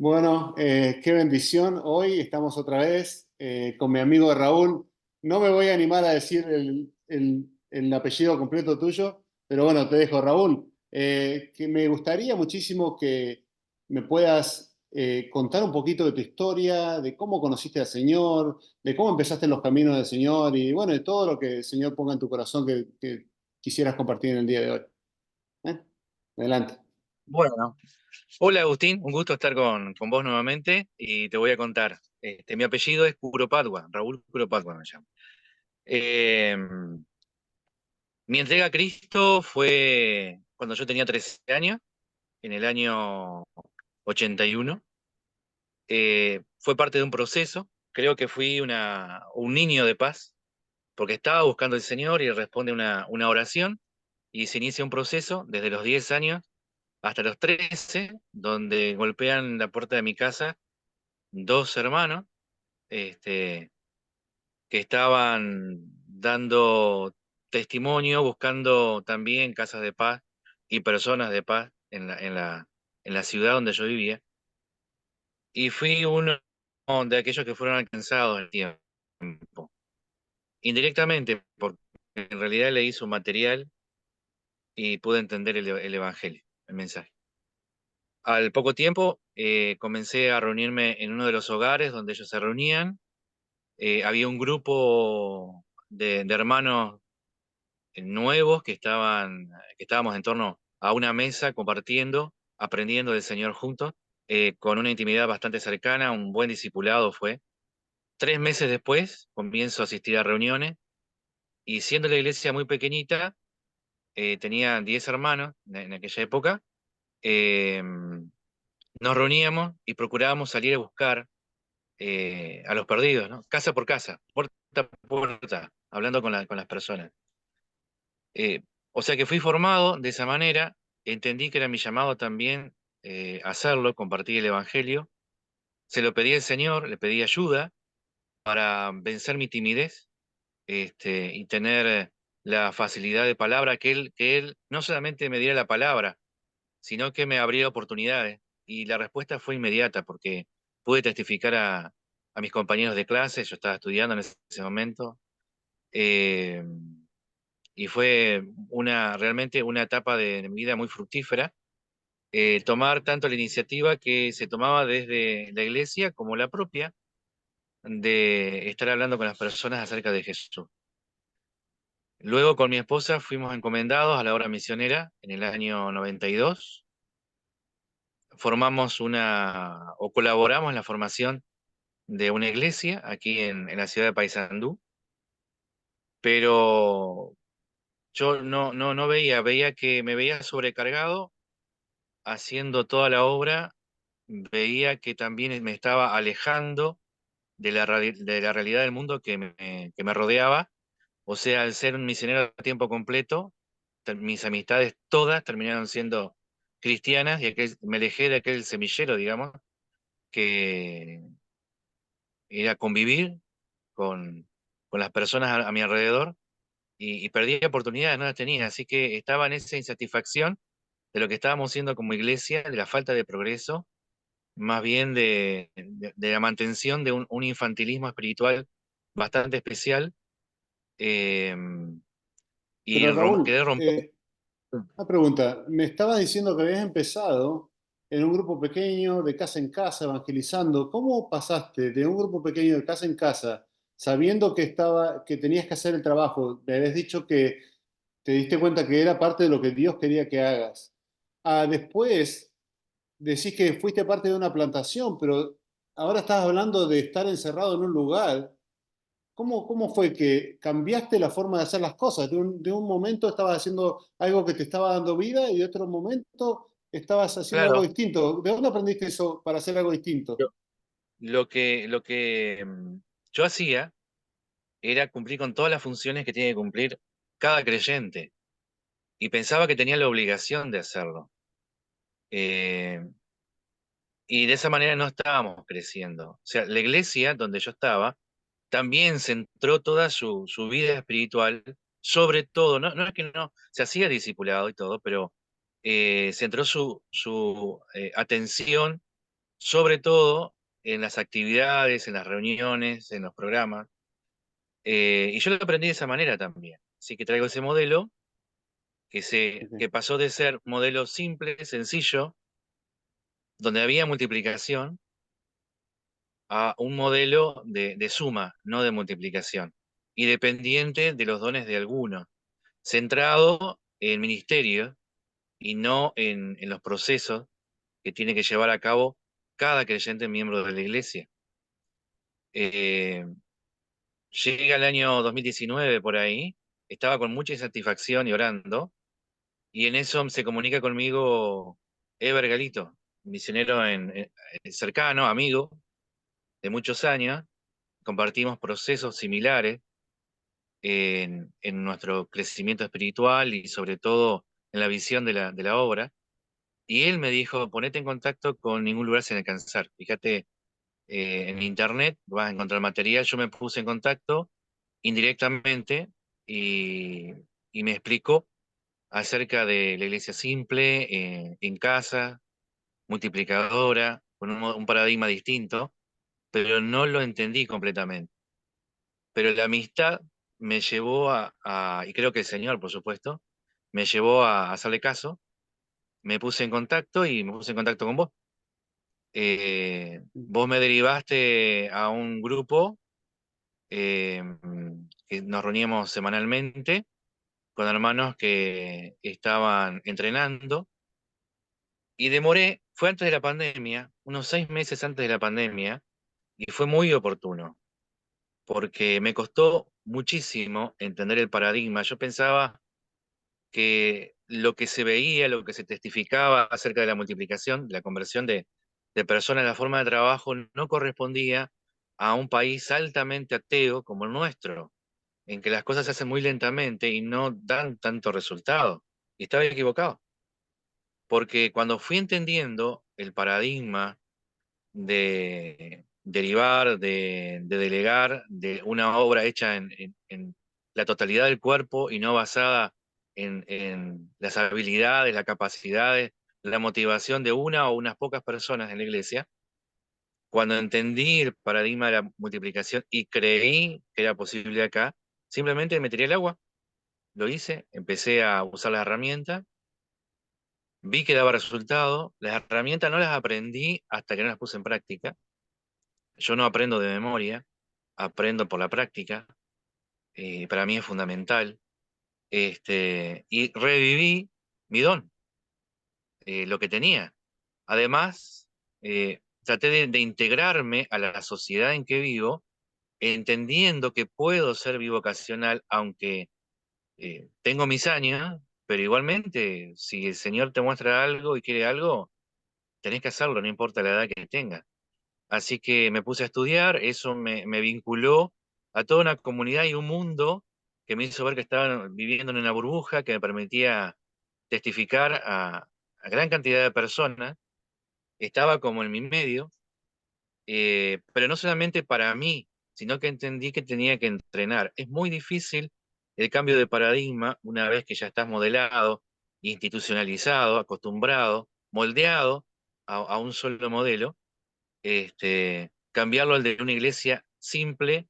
Bueno, qué bendición. Hoy estamos otra vez con mi amigo Raúl. No me voy a animar a decir el apellido completo tuyo, pero bueno, te dejo, Raúl. Que me gustaría muchísimo que me puedas contar un poquito de tu historia, de cómo conociste al Señor, de cómo empezaste en los caminos del Señor y bueno, de todo lo que el Señor ponga en tu corazón que quisieras compartir en el día de hoy. ¿Eh? Adelante. Bueno, hola Agustín, un gusto estar con vos nuevamente y te voy a contar. Mi apellido es Curopatua, Raúl Curopatua me llamo. Eh, Mi entrega a Cristo fue cuando yo tenía 13 años, en el año 81. Fue parte de un proceso, creo que fui un niño de paz, porque estaba buscando al Señor y responde una oración y se inicia un proceso desde los 10 años hasta los 13, donde golpean la puerta de mi casa dos hermanos este, que estaban dando testimonio, buscando también casas de paz y personas de paz en la ciudad donde yo vivía. Y fui uno de aquellos que fueron alcanzados en el tiempo. Indirectamente, porque en realidad leí su material y pude entender el Evangelio, el mensaje. Al poco tiempo comencé a reunirme en uno de los hogares donde ellos se reunían. Había un grupo de hermanos nuevos que estábamos en torno a una mesa compartiendo, aprendiendo del Señor juntos, con una intimidad bastante cercana, un buen discipulado fue. 3 meses después comienzo a asistir a reuniones y siendo la iglesia muy pequeñita, tenía 10 hermanos en aquella época. eh, Nos reuníamos y procurábamos salir a buscar a los perdidos, ¿no? Casa por casa, puerta por puerta, hablando con las personas. Eh, o sea que fui formado de esa manera, entendí que era mi llamado también hacerlo, compartir el Evangelio. Se lo pedí al Señor, le pedí ayuda para vencer mi timidez, y tener la facilidad de palabra, que él no solamente me diera la palabra, sino que me abriera oportunidades. Y la respuesta fue inmediata, porque pude testificar a mis compañeros de clase, yo estaba estudiando en ese momento. eh, y fue realmente una etapa de mi vida muy fructífera, tomar tanto la iniciativa que se tomaba desde la iglesia como la propia, de estar hablando con las personas acerca de Jesús. Luego con mi esposa fuimos encomendados a la obra misionera en el año 92. Formamos o colaboramos en la formación de una iglesia aquí en la ciudad de Paysandú, pero yo no veía que me veía sobrecargado haciendo toda la obra. Veía que también me estaba alejando de la realidad del mundo que me rodeaba. O sea, al ser un misionero a tiempo completo, mis amistades todas terminaron siendo cristianas y me alejé de aquel semillero, digamos, que era convivir con, con las personas a mi alrededor y perdí oportunidades, no las tenía. Así que estaba en esa insatisfacción de lo que estábamos haciendo como iglesia, de la falta de progreso, más bien de la mantención de un infantilismo espiritual bastante especial, eh, y Pero Raúl, querer romper. una pregunta, me estabas diciendo que habías empezado en un grupo pequeño, de casa en casa, evangelizando. ¿Cómo pasaste de un grupo pequeño de casa en casa, sabiendo que tenías que hacer el trabajo? Me habías dicho que te diste cuenta que era parte de lo que Dios quería que hagas. A después decís que fuiste parte de una plantación, pero ahora estás hablando de estar encerrado en un lugar. ¿Cómo fue que cambiaste la forma de hacer las cosas? De un momento estabas haciendo algo que te estaba dando vida y de otro momento estabas haciendo algo Claro, distinto. ¿De dónde aprendiste eso para hacer algo distinto? lo, lo que yo hacía era cumplir con todas las funciones que tiene que cumplir cada creyente y pensaba que tenía la obligación de hacerlo. Eh, y de esa manera no estábamos creciendo. O sea, la iglesia donde yo estaba también centró toda su vida espiritual, sobre todo, no es que no, se hacía discipulado y todo, pero centró su atención sobre todo en las actividades, en las reuniones, en los programas. Y yo lo aprendí de esa manera también. Así que traigo ese modelo Ok. que pasó de ser modelo simple, sencillo, donde había multiplicación, a un modelo de suma, no de multiplicación, y dependiente de los dones de alguno, centrado en ministerio y no en los procesos que tiene que llevar a cabo cada creyente miembro de la iglesia. Eh, Llega el año 2019 por ahí, estaba con mucha insatisfacción y orando, y en eso se comunica conmigo Eber Galito, misionero cercano, amigo de muchos años. Compartimos procesos similares en nuestro crecimiento espiritual y sobre todo en la visión de la obra. Y él me dijo, ponete en contacto con Ningún Lugar Sin Alcanzar. Fíjate, en internet vas a encontrar material. Yo me puse en contacto indirectamente y, y me explicó acerca de la iglesia simple, en casa, multiplicadora, con un paradigma distinto, pero no lo entendí completamente. Pero la amistad me llevó y creo que el Señor, por supuesto, me llevó a hacerle caso, me puse en contacto y me puse en contacto con vos. Vos me derivaste a un grupo eh, que nos reuníamos semanalmente con hermanos que estaban entrenando y fue antes de la pandemia, unos 6 meses antes de la pandemia, y fue muy oportuno, porque me costó muchísimo entender el paradigma. Yo pensaba que lo que se veía, lo que se testificaba acerca de la multiplicación, de la conversión de personas, la forma de trabajo, no correspondía a un país altamente ateo como el nuestro, en que las cosas se hacen muy lentamente y no dan tanto resultado. Y estaba equivocado, porque cuando fui entendiendo el paradigma de derivar, de delegar, de una obra hecha en la totalidad del cuerpo y no basada en las habilidades, las capacidades, la motivación de una o unas pocas personas en la iglesia. Cuando entendí el paradigma de la multiplicación y creí que era posible acá, simplemente me tiré el agua, lo hice, empecé a usar las herramientas, vi que daba resultado, las herramientas no las aprendí hasta que no las puse en práctica. Yo no aprendo de memoria, aprendo por la práctica, para mí es fundamental. Y reviví mi don, lo que tenía. Además, traté de integrarme a la sociedad en que vivo, entendiendo que puedo ser bivocacional, aunque tengo mis años, pero igualmente, si el Señor te muestra algo y quiere algo, tenés que hacerlo, no importa la edad que tengas. Así que me puse a estudiar, eso me vinculó a toda una comunidad y un mundo que me hizo ver que estaba viviendo en una burbuja que me permitía testificar a gran cantidad de personas. Estaba como en mi medio, pero no solamente para mí, sino que entendí que tenía que entrenar. Es muy difícil el cambio de paradigma una vez que ya estás modelado, institucionalizado, acostumbrado, moldeado a un solo modelo, cambiarlo al de una iglesia simple,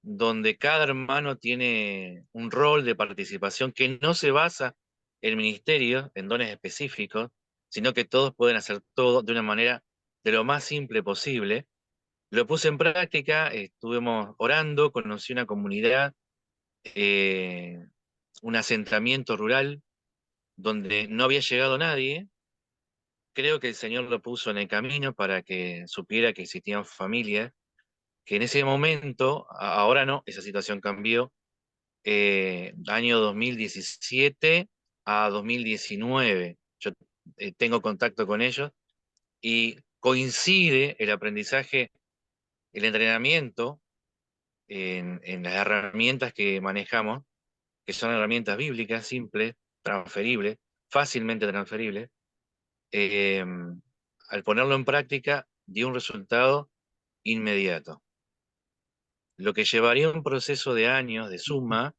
donde cada hermano tiene un rol de participación que no se basa en ministerios, en dones específicos, sino que todos pueden hacer todo de una manera de lo más simple posible. Lo puse en práctica, estuvimos orando, conocí una comunidad, eh, un asentamiento rural donde no había llegado nadie. Creo que el Señor lo puso en el camino para que supiera que existían familias que en ese momento, ahora no, esa situación cambió, año 2017 a 2019. Yo tengo contacto con ellos y coincide el aprendizaje, el entrenamiento en las herramientas que manejamos, que son herramientas bíblicas, simples, transferibles, fácilmente transferibles. eh, Al ponerlo en práctica, dio un resultado inmediato. Lo que llevaría un proceso de años de suma,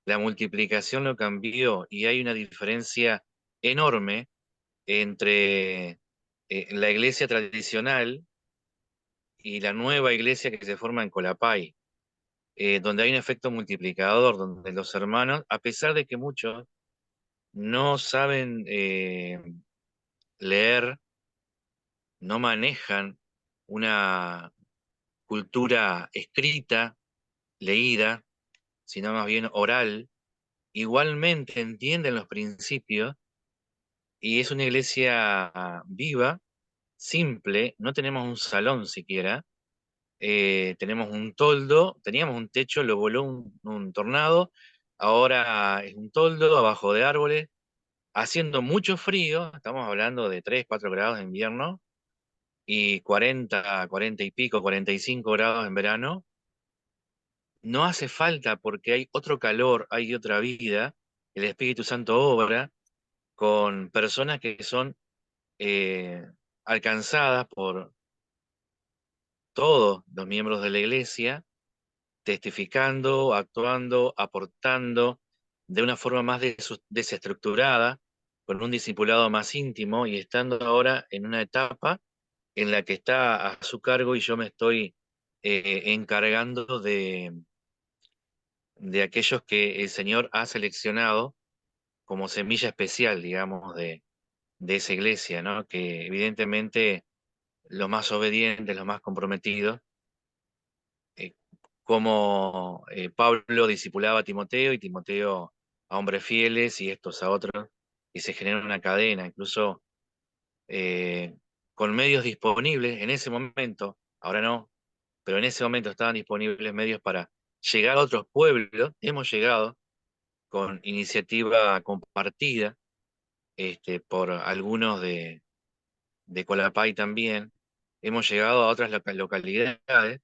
la multiplicación lo cambió y hay una diferencia enorme entre la iglesia tradicional y la nueva iglesia que se forma en Colapay, donde hay un efecto multiplicador, donde los hermanos, a pesar de que muchos no saben leer, no manejan una cultura escrita, leída, sino más bien oral, igualmente entienden los principios y es una iglesia viva, simple, no tenemos un salón siquiera, tenemos un toldo, teníamos un techo, lo voló un tornado, ahora es un toldo abajo de árboles, haciendo mucho frío, estamos hablando de 3 4 grados en invierno y 40 y pico, 45 grados en verano. No hace falta porque hay otro calor, hay otra vida, el Espíritu Santo obra con personas que son eh, alcanzadas por todos los miembros de la iglesia, testificando, actuando, aportando de una forma más desestructurada, con un discipulado más íntimo y estando ahora en una etapa en la que está a su cargo y yo me estoy encargando de aquellos que el Señor ha seleccionado como semilla especial, digamos, de esa iglesia, ¿no? Que evidentemente los más obedientes, los más comprometidos, eh, como Pablo discipulaba a Timoteo y Timoteo a hombres fieles y estos a otros, y se genera una cadena, incluso eh, con medios disponibles en ese momento, ahora no, pero en ese momento estaban disponibles medios para llegar a otros pueblos, hemos llegado con iniciativa compartida por algunos de Colapay también, hemos llegado a otras localidades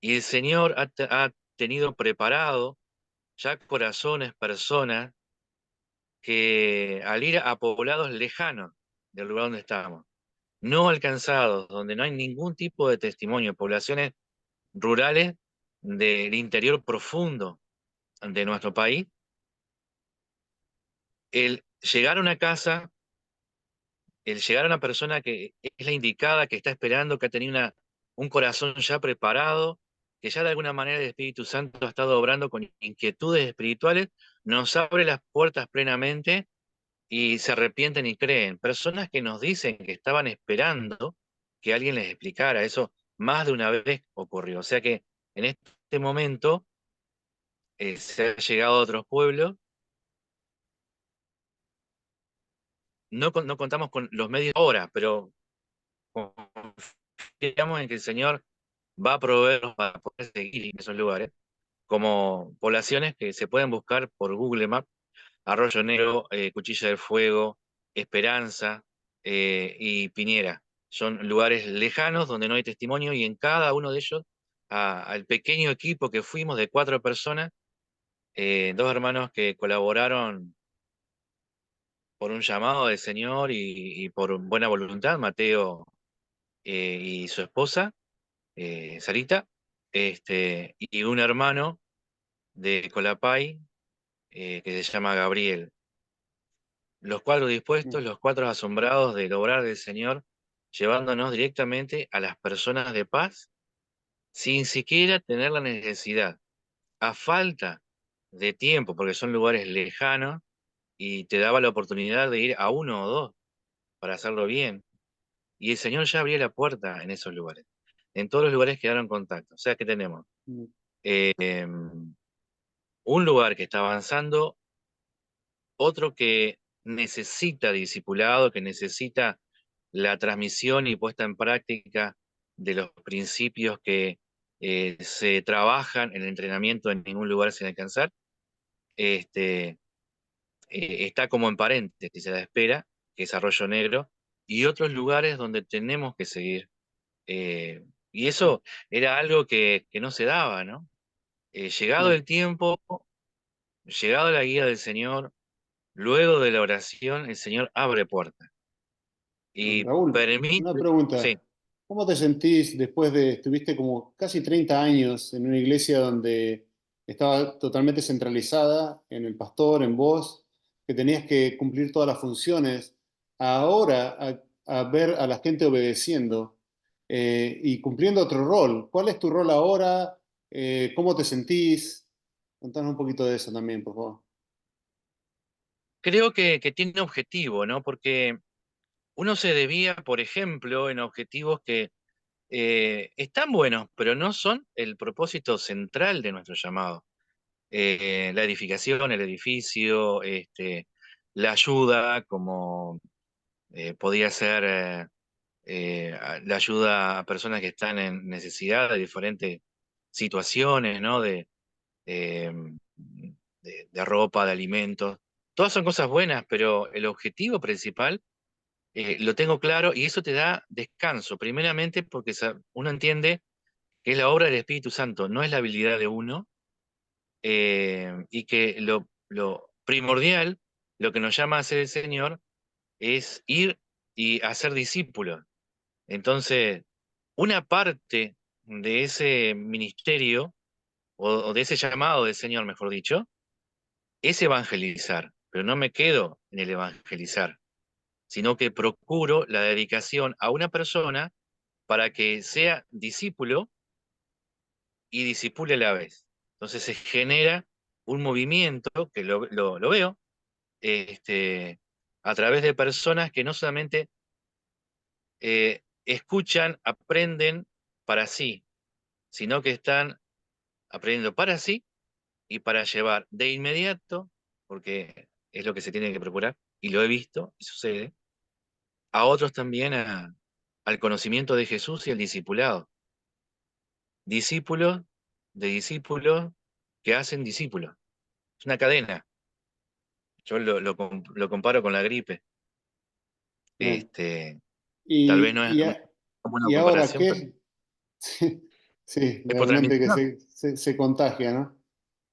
y el Señor ha tenido preparado ya corazones, personas que al ir a poblados lejanos del lugar donde estamos, no alcanzados, donde no hay ningún tipo de testimonio, poblaciones rurales del interior profundo de nuestro país, el llegar a una casa, el llegar a una persona que es la indicada, que está esperando, que ha tenido un corazón ya preparado, que ya de alguna manera el Espíritu Santo ha estado obrando con inquietudes espirituales, nos abre las puertas plenamente y se arrepienten y creen. Personas que nos dicen que estaban esperando que alguien les explicara. Eso más de una vez ocurrió. O sea que en este momento se ha llegado a otros pueblos. No contamos con los medios ahora, pero confiamos en que el Señor va a proveerlos para poder seguir en esos lugares, como poblaciones que se pueden buscar por Google Maps, Arroyo Negro, Cuchilla del Fuego, Esperanza y Piñera. Son lugares lejanos donde no hay testimonio y en cada uno de ellos, al pequeño equipo que fuimos de 4 personas, 2 hermanos que colaboraron por un llamado del Señor y por buena voluntad, Mateo y su esposa, Sarita, y un hermano de Colapay que se llama Gabriel. Los 4 dispuestos, los 4 asombrados del obrar del Señor, llevándonos directamente a las personas de paz, sin siquiera tener la necesidad, a falta de tiempo, porque son lugares lejanos, y te daba la oportunidad de ir a uno o dos para hacerlo bien. Y el Señor ya abría la puerta en esos lugares. En todos los lugares quedaron contactos. O sea que tenemos eh, em, un lugar que está avanzando, otro que necesita discipulado, que necesita la transmisión y puesta en práctica de los principios que se trabajan en el entrenamiento en ningún lugar sin alcanzar, este, está como en paréntesis, se la espera, que es Arroyo Negro, y otros lugares donde tenemos que seguir. Eh, y eso era algo que no se daba, ¿no? Llegado No. el tiempo, llegado la guía del Señor, luego de la oración, el Señor abre puertas y Raúl, una permite, sí. pregunta. ¿Cómo te sentís después estuviste como casi 30 años en una iglesia donde estaba totalmente centralizada en el pastor, en vos, que tenías que cumplir todas las funciones? Ahora, a ver a la gente obedeciendo y cumpliendo otro rol. ¿Cuál es tu rol ahora? ¿Cómo te sentís? Contanos un poquito de eso también, por favor. Creo que tiene objetivo, ¿no? Porque uno se desvía, por ejemplo, en objetivos que están buenos, pero no son el propósito central de nuestro llamado. La edificación, el edificio, la ayuda, como podía ser la ayuda a personas que están en necesidad de diferentes situaciones, ¿no? Eh, de ropa, de alimentos. Todas son cosas buenas, pero el objetivo principal lo tengo claro y eso te da descanso, primeramente porque uno entiende que es la obra del Espíritu Santo, no es la habilidad de uno, y que lo primordial, lo que nos llama a hacer el Señor, es ir y hacer discípulos. Entonces, una parte de ese ministerio, o de ese llamado del Señor, mejor dicho, es evangelizar, pero no me quedo en el evangelizar, sino que procuro la dedicación a una persona para que sea discípulo y discipule a la vez. Entonces se genera un movimiento que lo veo este, a través de personas que no solamente escuchan, aprenden para sí, sino que están aprendiendo para sí y para llevar de inmediato, porque es lo que se tiene que procurar, y lo he visto y sucede, a otros también al conocimiento de Jesús y al discipulado. Discípulos de discípulos que hacen discípulos. Es una cadena. Yo lo comparo con la gripe. Bien. Este, Tal vez Y, no es y, una a- buena y ahora, comparación, pero ¿qué? Sí, es por realmente que transmisión. se contagia, ¿no?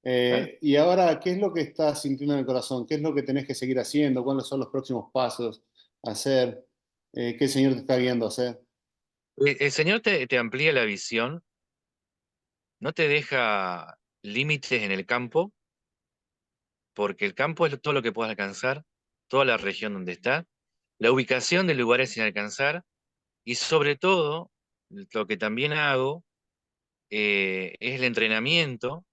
Claro. Y ahora, ¿qué es lo que estás sintiendo en el corazón? ¿Qué es lo que tenés que seguir haciendo? ¿Cuáles son los próximos pasos a hacer? ¿Qué el Señor te está guiando a hacer? El Señor te amplía la visión, no te deja límites en el campo, porque el campo es todo lo que puedes alcanzar, toda la región donde está, la ubicación de lugares sin alcanzar, y sobre todo, lo que también hago es el entrenamiento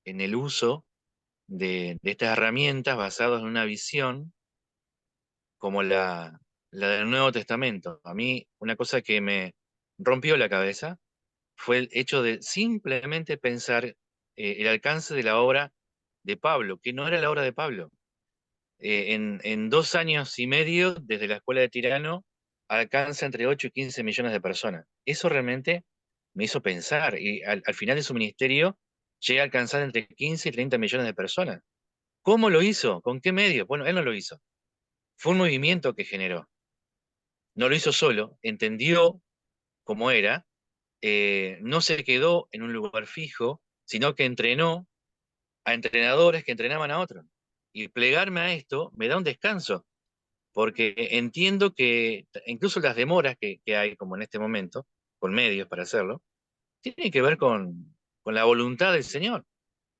en el uso de estas herramientas basadas en una visión como la del Nuevo Testamento. A mí, una cosa que me rompió la cabeza fue el hecho de simplemente pensar el alcance de la obra de Pablo, que no era la obra de Pablo. En 2 años y medio, desde la escuela de Tirano, alcanza entre 8 y 15 millones de personas. Eso realmente me hizo pensar, y al final de su ministerio llega a alcanzar entre 15 y 30 millones de personas. ¿Cómo lo hizo? ¿Con qué medios? Bueno, él no lo hizo. Fue un movimiento que generó. No lo hizo solo, entendió cómo era, no se quedó en un lugar fijo, sino que entrenó a entrenadores que entrenaban a otros. Y plegarme a esto me da un descanso, porque entiendo que incluso las demoras que hay, como en este momento, con medios para hacerlo, tienen que ver con la voluntad del Señor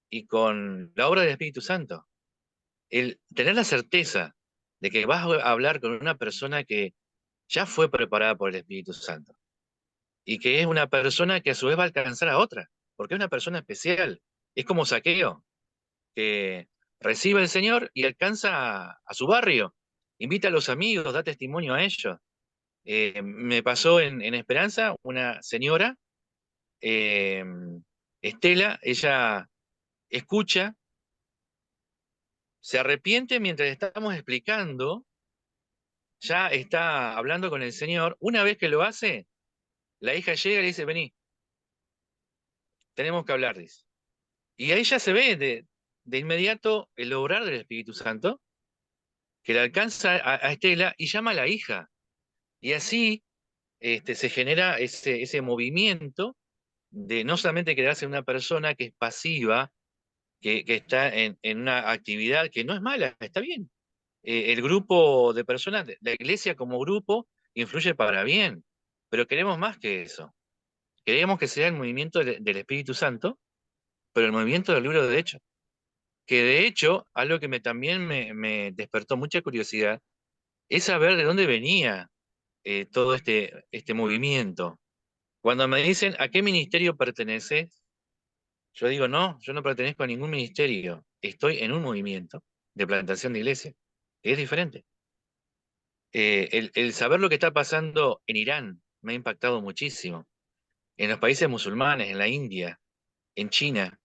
y con la obra del Espíritu Santo. El tener la certeza de que vas a hablar con una persona que ya fue preparada por el Espíritu Santo y que es una persona que a su vez va a alcanzar a otra, porque es una persona especial. Es como Saqueo, que recibe al Señor y alcanza a su barrio, invita a los amigos, da testimonio a ellos. Me pasó en Esperanza una señora, eh, Estela, ella escucha, se arrepiente mientras estamos explicando, ya está hablando con el Señor. Una vez que lo hace, la hija llega y le dice, vení, tenemos que hablar, dice. Y ahí ya se ve de inmediato el obrar del Espíritu Santo, que le alcanza a Estela y llama a la hija. Y así se genera ese movimiento de no solamente quedarse en una persona que es pasiva, que está en una actividad que no es mala, está bien. El grupo de personas, la iglesia como grupo, influye para bien, pero queremos más que eso. Queremos que sea el movimiento del Espíritu Santo, pero el movimiento del libro de Hechos. Que de hecho, algo que también me despertó mucha curiosidad es saber de dónde venía. todo este movimiento. Cuando me dicen a qué ministerio perteneces, yo digo, no, yo no pertenezco a ningún ministerio, estoy en un movimiento de plantación de iglesia, que es diferente. El saber lo que está pasando en Irán me ha impactado muchísimo, en los países musulmanes, en la India, en China,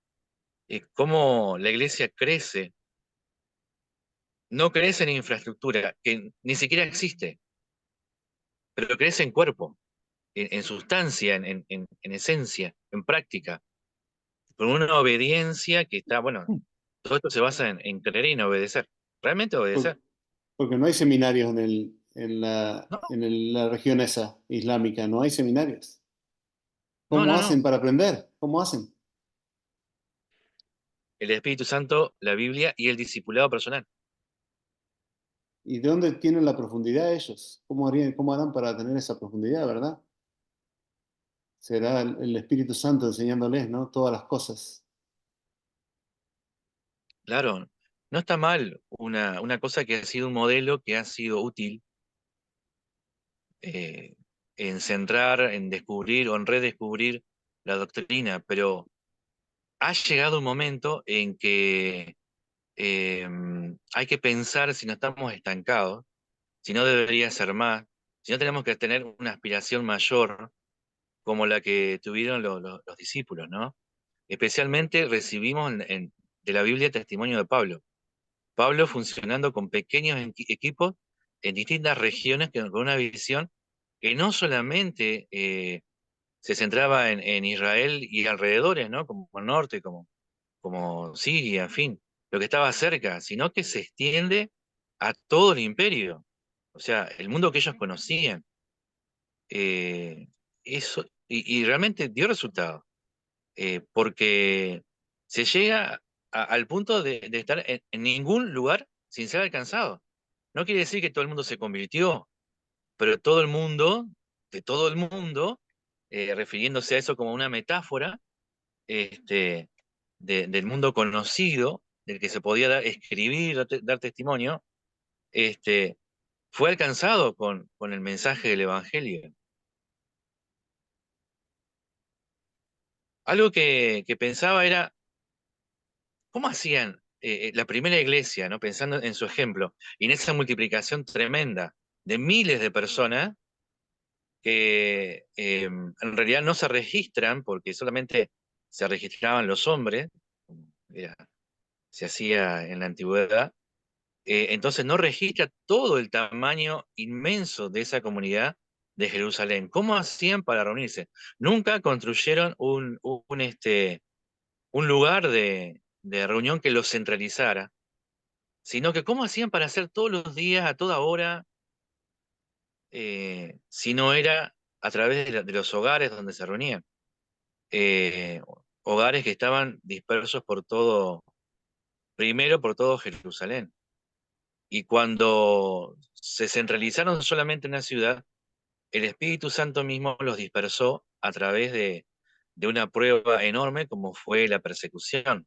cómo la iglesia crece, no crece en infraestructura, que ni siquiera existe, pero crece en cuerpo, en sustancia, en esencia, en práctica, con una obediencia que está, bueno, todo esto se basa en creer y en obedecer, realmente Por- obedecer. Porque no hay seminarios No, la región esa islámica, no hay seminarios. no, ¿Cómo no, hacen no. para aprender? ¿Cómo hacen? El Espíritu Santo, la Biblia y el discipulado personal. ¿Y de dónde tienen la profundidad ellos? ¿Cómo harán para tener esa profundidad, verdad? Será el Espíritu Santo enseñándoles, ¿no? Todas las cosas. Claro, no está mal una cosa que ha sido un modelo que ha sido útil eh, en centrar, en descubrir o en redescubrir la doctrina, pero ha llegado un momento en que eh, hay que pensar si no estamos estancados, si no debería ser más, si no tenemos que tener una aspiración mayor como la que tuvieron los discípulos, ¿no? Especialmente recibimos de la Biblia testimonio de Pablo. Pablo funcionando con pequeños equipos en distintas regiones con una visión que no solamente se centraba en Israel y alrededores, ¿no? Como el norte, como Siria, en fin, lo que estaba cerca, sino que se extiende a todo el imperio, o sea, el mundo que ellos conocían. Eh, eso, y realmente dio resultado, porque se llega al punto de estar en ningún lugar sin ser alcanzado. No quiere decir que todo el mundo se convirtió, pero todo el mundo, de todo el mundo, refiriéndose a eso como una metáfora, este, del mundo conocido, del que se podía escribir, dar testimonio, este, fue alcanzado con el mensaje del Evangelio. Algo que pensaba era, ¿cómo hacían la primera iglesia, ¿no? Pensando en su ejemplo, y en esa multiplicación tremenda de miles de personas que en realidad no se registran porque solamente se registraban los hombres, como se hacía en la antigüedad, entonces no registra todo el tamaño inmenso de esa comunidad de Jerusalén. ¿Cómo hacían para reunirse? Nunca construyeron un lugar de reunión que los centralizara, sino que cómo hacían para hacer todos los días, a toda hora, si no era a través de los hogares donde se reunían. Eh, Hogares que estaban dispersos por todo, primero por todo Jerusalén. Y cuando se centralizaron solamente en la ciudad, el Espíritu Santo mismo los dispersó a través de una prueba enorme como fue la persecución.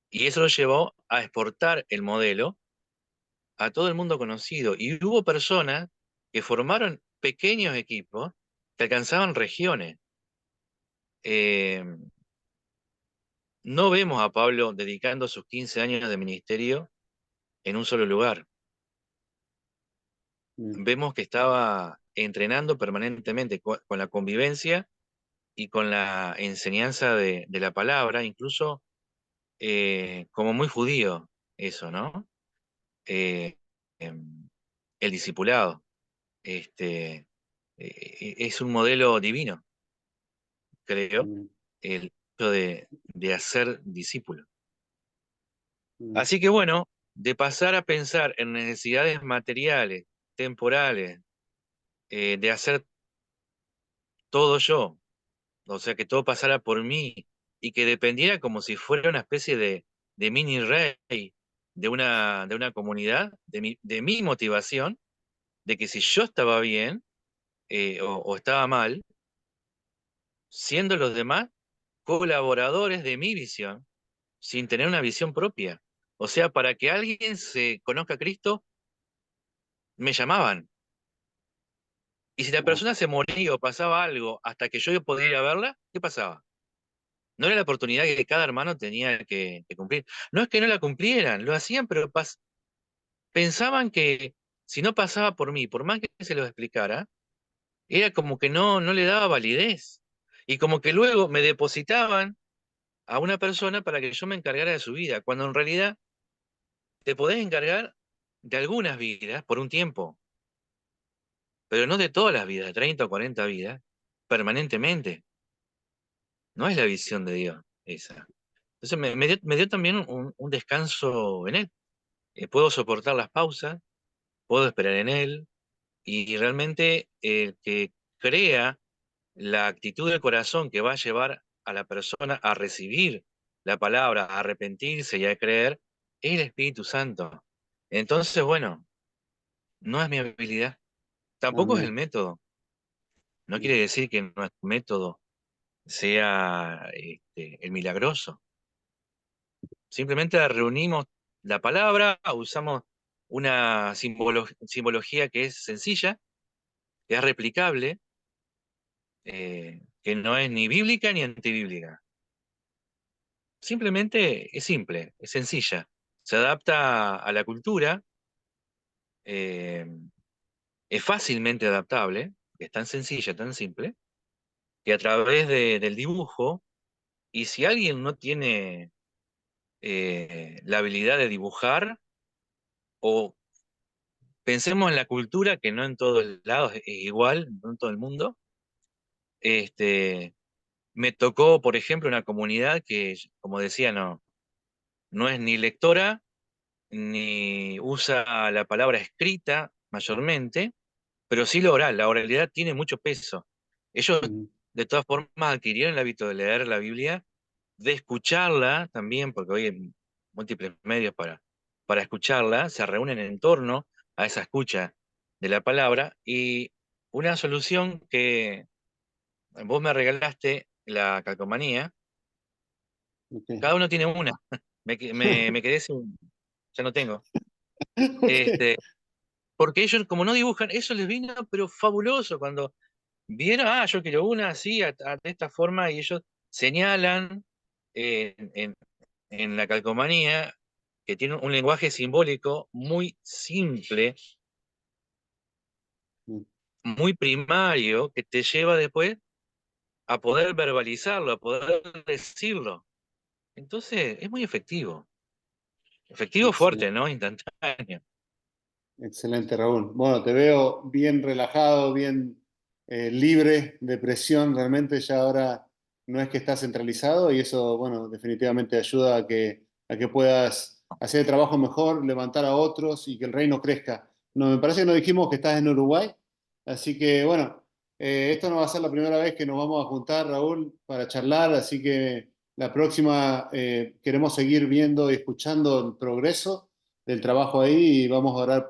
Y eso lo llevó a exportar el modelo a todo el mundo conocido. Y hubo personas que formaron pequeños equipos que alcanzaban regiones. Eh, no vemos a Pablo dedicando sus 15 años de ministerio en un solo lugar. Mm, Vemos que estaba entrenando permanentemente con la convivencia y con la enseñanza de la palabra, incluso como muy judío, eso, ¿no? Eh, em, el discipulado, es un modelo divino, creo, mm, el hecho de hacer discípulos. mm, Así que bueno, de pasar a pensar en necesidades materiales, temporales, de hacer todo yo, o sea, que todo pasara por mí y que dependiera como si fuera una especie de mini rey de una comunidad, de mi motivación, de que si yo estaba bien o estaba mal, siendo los demás colaboradores de mi visión, sin tener una visión propia. O sea, para que alguien se conozca a Cristo, me llamaban. Y si la Ah, persona se moría o pasaba algo hasta que yo podía ir a verla, ¿qué pasaba? No era la oportunidad que cada hermano tenía que cumplir. No es que no la cumplieran, lo hacían, pero pensaban que si no pasaba por mí, por más que se los explicara, era como que no le daba validez. Y como que luego me depositaban a una persona para que yo me encargara de su vida, cuando en realidad te podés encargar de algunas vidas por un tiempo, pero no de todas las vidas, de 30 o 40 vidas, permanentemente. No es la visión de Dios esa. Entonces me dio también un descanso en Él. Puedo soportar las pausas, puedo esperar en Él, y realmente el que crea la actitud del corazón que va a llevar a la persona a recibir la palabra, a arrepentirse y a creer, es el Espíritu Santo. Entonces, bueno, no es mi habilidad, tampoco es el amén. método. No quiere decir que nuestro método sea el milagroso. Simplemente reunimos la palabra, usamos una simbología que es sencilla, que es replicable, que no es ni bíblica ni antibíblica. Simplemente es simple, es sencilla. Se adapta a la cultura, eh, es fácilmente adaptable, es tan sencilla, tan simple, que a través del dibujo, y si alguien no tiene la habilidad de dibujar, o pensemos en la cultura, que no en todos lados es igual, no en todo el mundo, este, me tocó, por ejemplo, una comunidad que, como decía, no es ni lectora, ni usa la palabra escrita mayormente, pero sí lo oral. La oralidad tiene mucho peso. Ellos, Mm, de todas formas, adquirieron el hábito de leer la Biblia, de escucharla también, porque hoy hay múltiples medios para escucharla, se reúnen en torno a esa escucha de la palabra, y una solución que vos me regalaste, la calcomanía, ok. cada uno tiene una. Me quedé sin, ya no tengo. Ok. Este, Porque ellos, como no dibujan, eso les vino, pero fabuloso, cuando vieron, yo quiero una así, de esta forma, y ellos señalan en la calcomanía, que tiene un lenguaje simbólico muy simple, Mm, muy primario, que te lleva después a poder verbalizarlo, a poder decirlo. Entonces, es muy efectivo. Efectivo fuerte, excelente. ¿no? Instantáneo. Excelente, Raúl. Bueno, te veo bien relajado, bien libre de presión. Realmente ya ahora no es que estás centralizado y eso, bueno, definitivamente ayuda a que puedas hacer el trabajo mejor, levantar a otros y que el reino crezca. No, me parece que nos dijimos que estás en Uruguay, así que bueno, esto no va a ser la primera vez que nos vamos a juntar, Raúl, para charlar, así que la próxima queremos seguir viendo y escuchando el progreso del trabajo ahí y vamos a orar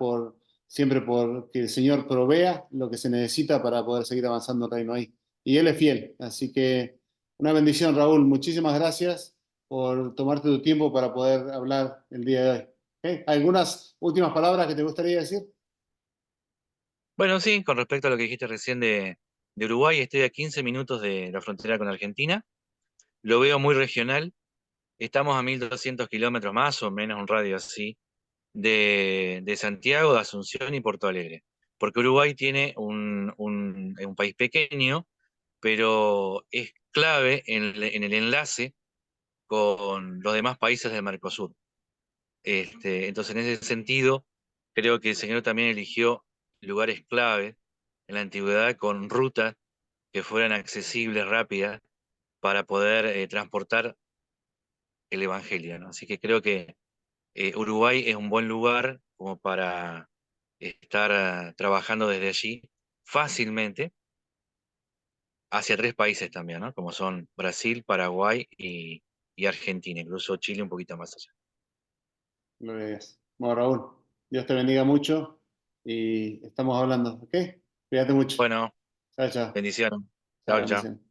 siempre por que el Señor provea lo que se necesita para poder seguir avanzando el reino ahí. Y Él es fiel, así que una bendición, Raúl. Muchísimas gracias por tomarte tu tiempo para poder hablar el día de hoy. ¿Ok? ¿Algunas últimas palabras que te gustaría decir? Bueno, sí, con respecto a lo que dijiste recién de Uruguay, estoy a 15 minutos de la frontera con Argentina. Lo veo muy regional. Estamos a 1.200 kilómetros más o menos, un radio así, de Santiago, de Asunción y Porto Alegre. Porque Uruguay tiene un país pequeño, pero es clave en el enlace con los demás países del Mercosur. Entonces, en ese sentido, creo que el Señor también eligió lugares clave en la antigüedad con rutas que fueran accesibles, rápidas, para poder transportar el Evangelio, ¿no? Así que creo que Uruguay es un buen lugar como para estar trabajando desde allí fácilmente hacia tres países también, ¿no? Como son Brasil, Paraguay y Argentina, incluso Chile un poquito más allá. Gloria a Dios. Bueno, Raúl, Dios te bendiga mucho y estamos hablando, ¿ok? Cuídate mucho. Bueno, Chao, chao. bendiciones. Chao, Chao, chao. bendiciones.